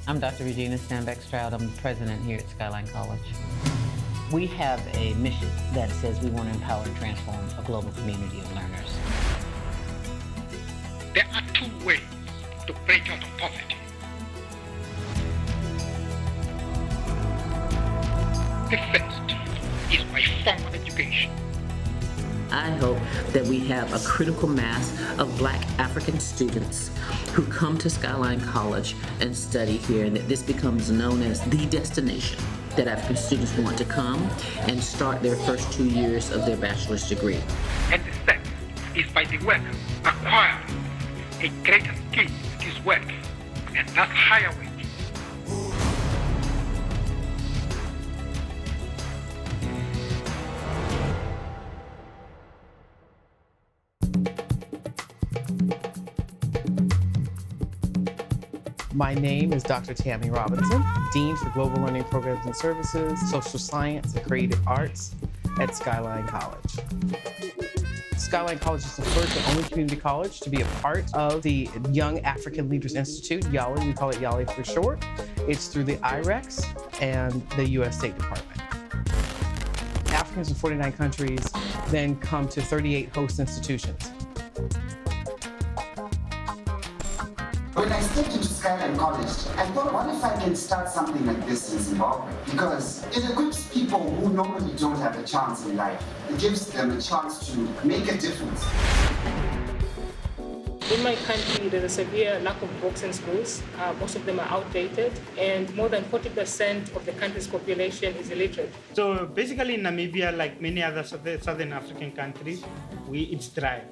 I'm Dr. Regina Stanbeck-Stroud. I'm the president here at Skyline College. We have a mission that says we want to empower and transform a global community of learners. There are two ways to break out of poverty. The first is by formal education. I hope that we have a critical mass of Black African students who come to Skyline College and study here, and that this becomes known as the destination that African students want to come and start their first 2 years of their bachelor's degree. And the second is by the worker acquiring a greater skill with his work, and thus higher wages. My name is Dr. Tammy Robinson, Dean for Global Learning Programs and Services, Social Science and Creative Arts at Skyline College. Skyline College is the first and only community college to be a part of the Young African Leaders Institute, YALI, we call it YALI for short. It's through the IREX and the U.S. State Department. Africans in 49 countries then come to 38 host institutions. When I stepped into Skyline College, I thought, what if I can start something like this in Zimbabwe? Because it equips people who normally don't have a chance in life. It gives them a chance to make a difference. In my country, there's a severe lack of books in schools. Most of them are outdated, and more than 40% of the country's population is illiterate. So basically in Namibia, like many other Southern African countries, it's dry.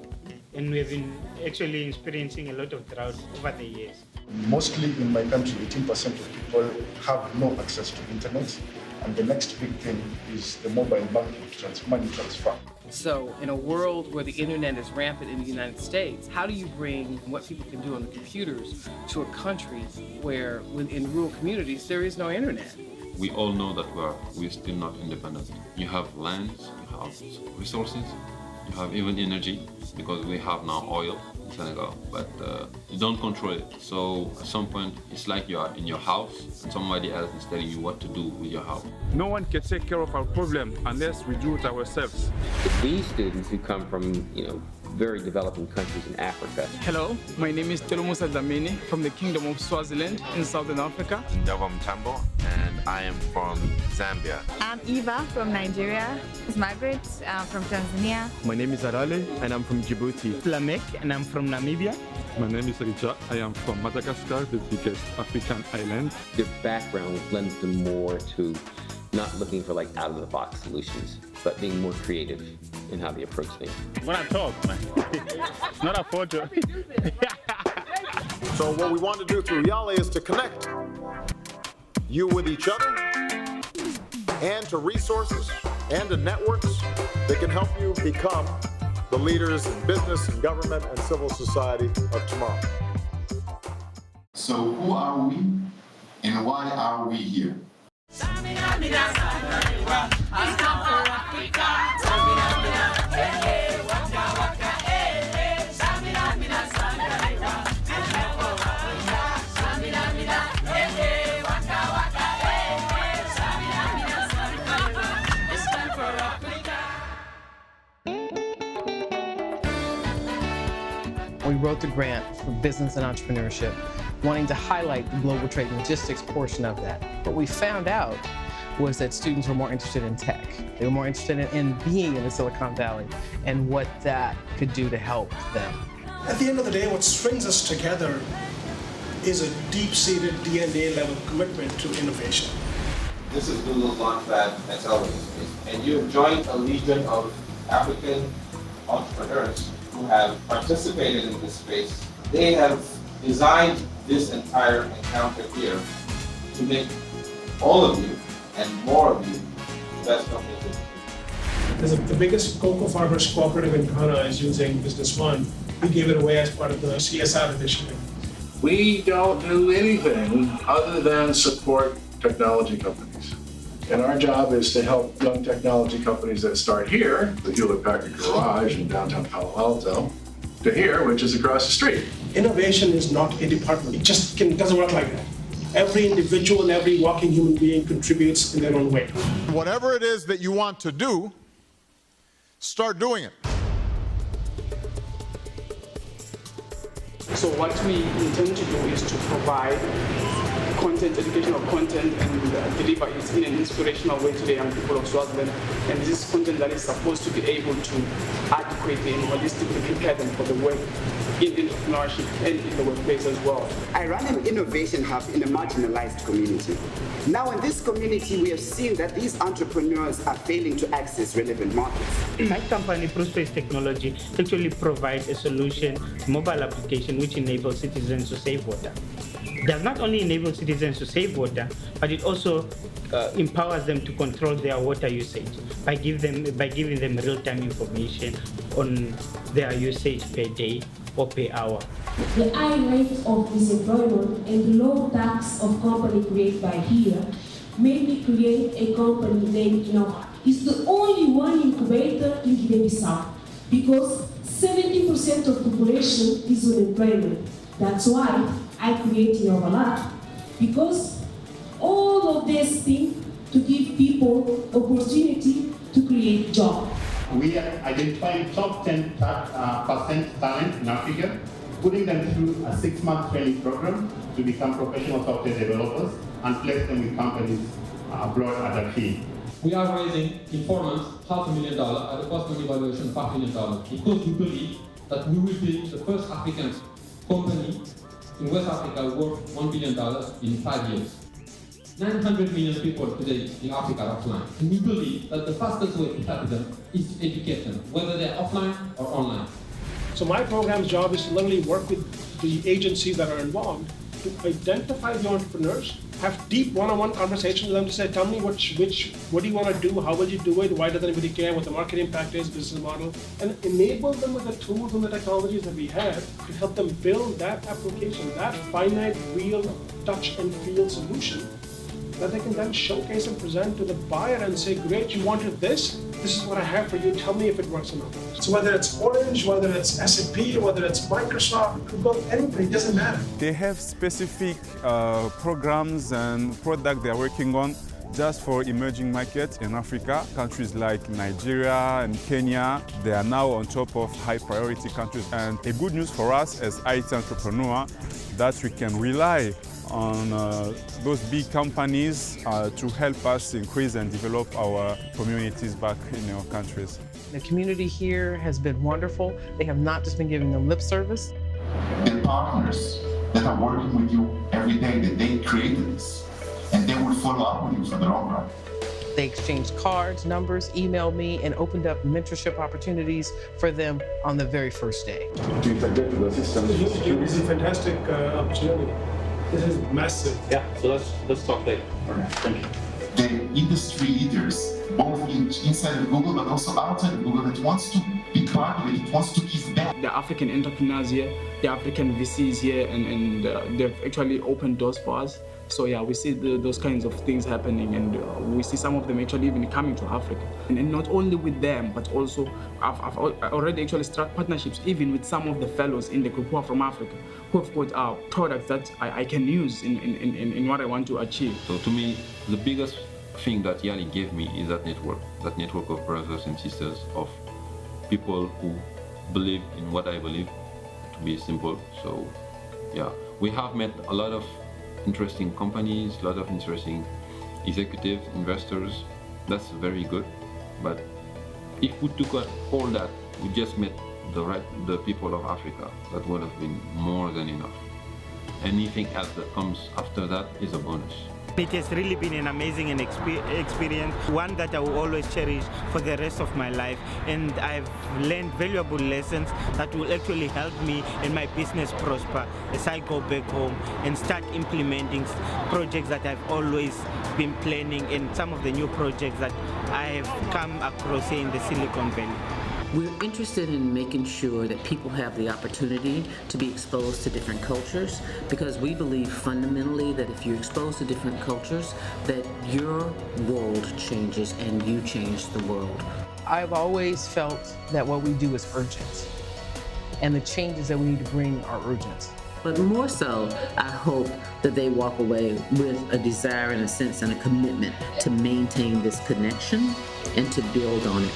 And we have been actually experiencing a lot of drought over the years. Mostly in my country, 18% of people have no access to internet. And the next big thing is the mobile banking money transfer. So in a world where the internet is rampant in the United States, how do you bring what people can do on the computers to a country where in rural communities there is no internet? We all know that we're still not independent. You have lands, you have resources, you have even energy, because we have now oil in Senegal, but you don't control it. So at some point, it's like you are in your house and somebody else is telling you what to do with your house. No one can take care of our problem unless we do it ourselves. These students who come from, very developing countries in Africa. Hello, my name is Telomusa Dlamini from the Kingdom of Swaziland in Southern Africa. Ndavam Tambo, and I am from Zambia. I'm Eva from Nigeria. It's Margaret from Tanzania. My name is Arale, and I'm from Djibouti. Lamek, and I'm from Namibia. My name is Richa. I am from Madagascar, the biggest African island. Their background lends them more to not looking for out-of-the-box solutions, but being more creative in how they approach things. When I talk, man, it's not a photo. So what we want to do through YALI is to connect you with each other and to resources and to networks that can help you become the leaders in business and government and civil society of tomorrow. So who are we and why are we here? We wrote the grant for business and entrepreneurship, wanting to highlight the global trade and logistics portion of that. What we found out was that students were more interested in tech. They were more interested in being in the Silicon Valley and what that could do to help them. At the end of the day, what brings us together is a deep-seated DNA-level commitment to innovation. This is Google's Launchpad Accelerator, and you have joined a legion of African entrepreneurs who have participated in this space. They have designed this entire encounter here to make all of you and more of you the best companies. The biggest cocoa farmers cooperative in Ghana is using Business One. We gave it away as part of the CSR initiative. We don't do anything other than support technology companies. And our job is to help young technology companies that start here, the Hewlett-Packard Garage in downtown Palo Alto, to here, which is across the street. Innovation is not a department. It just doesn't work like that. every individual, every walking human being contributes in their own way. Whatever it is that you want to do, start doing it. So what we intend to do is to provide content, educational content, and deliver it in an inspirational way to the young people of Swaziland. And this is content that is supposed to be able to adequately and holistically prepare them for the work in entrepreneurship and in the workplace as well. I run an innovation hub in a marginalized community. Now in this community, we have seen that these entrepreneurs are failing to access relevant markets. My company, Prospace Technology, actually provides a solution, mobile application, which enables citizens to save water. It does not only enable citizens to save water, but it also empowers them to control their water usage by giving them real-time information on their usage per day or per hour. The high rate of disemployment and the low tax of company created by here made me create a company named Innova. It's the only one incubator in Guinea-Bissau because 70% of the population is unemployment. That's why I created Innova Lab, because all of these things to give people opportunity to create jobs. We are identifying top 10% talent in Africa, putting them through a 6-month training program to become professional software developers and place them with companies abroad at a fee. We are raising in 4 months $500,000 at a post-money valuation of $5 million because we believe that we will be the first African company in West Africa worth $1 billion in 5 years. 900 million people today in Africa are offline. And we believe that the fastest way to help them is to educate them, whether they're offline or online. So my program's job is to literally work with the agencies that are involved to identify the entrepreneurs, have deep one-on-one conversations with them to say, tell me what do you want to do, how will you do it, why does anybody care, what the market impact is, business model, and enable them with the tools and the technologies that we have to help them build that application, that finite, real, touch and feel solution that they can then showcase and present to the buyer and say, great, you wanted this is what I have for you, tell me if it works or not. So whether it's Orange, whether it's SAP, whether it's Microsoft, Google, anybody, it doesn't matter. They have specific programs and products they are working on just for emerging markets in Africa. Countries like Nigeria and Kenya, they are now on top of high priority countries. And a good news for us as IT entrepreneur that we can rely on those big companies to help us increase and develop our communities back in our countries. The community here has been wonderful. They have not just been giving them lip service. The partners that are working with you every day, that they created this, and they will follow up with you for the long run. They exchanged cards, numbers, emailed me, and opened up mentorship opportunities for them on the very first day. To integrate the system. This is a fantastic opportunity. This is massive. Yeah, so let's talk later. All right, thank you. The industry leaders, both inside of Google but also outside of Google, that wants to be part of it, it wants to give back. The African entrepreneurs here, the African VCs here, and they've actually opened doors for us. So yeah, we see those kinds of things happening, and we see some of them actually even coming to Africa. And not only with them, but also I've already actually struck partnerships even with some of the fellows in the group who are from Africa, who have got products that I can use in what I want to achieve. So to me, the biggest thing that YALI gave me is that network of brothers and sisters, of people who believe in what I believe, to be simple. So yeah, we have met a lot of interesting companies, a lot of interesting executives, investors. That's very good. But if we took out all that, we just met the people of Africa, that would have been more than enough. Anything else that comes after that is a bonus. It has really been an amazing experience, one that I will always cherish for the rest of my life. And I've learned valuable lessons that will actually help me and my business prosper as I go back home and start implementing projects that I've always been planning, and some of the new projects that I have come across here in the Silicon Valley. We're interested in making sure that people have the opportunity to be exposed to different cultures, because we believe fundamentally that if you're exposed to different cultures, that your world changes and you change the world. I've always felt that what we do is urgent, and the changes that we need to bring are urgent. But more so, I hope that they walk away with a desire and a sense and a commitment to maintain this connection and to build on it.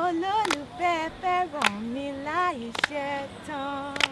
Olólùfẹ́ fẹ́ràn mi láì ṣe tán.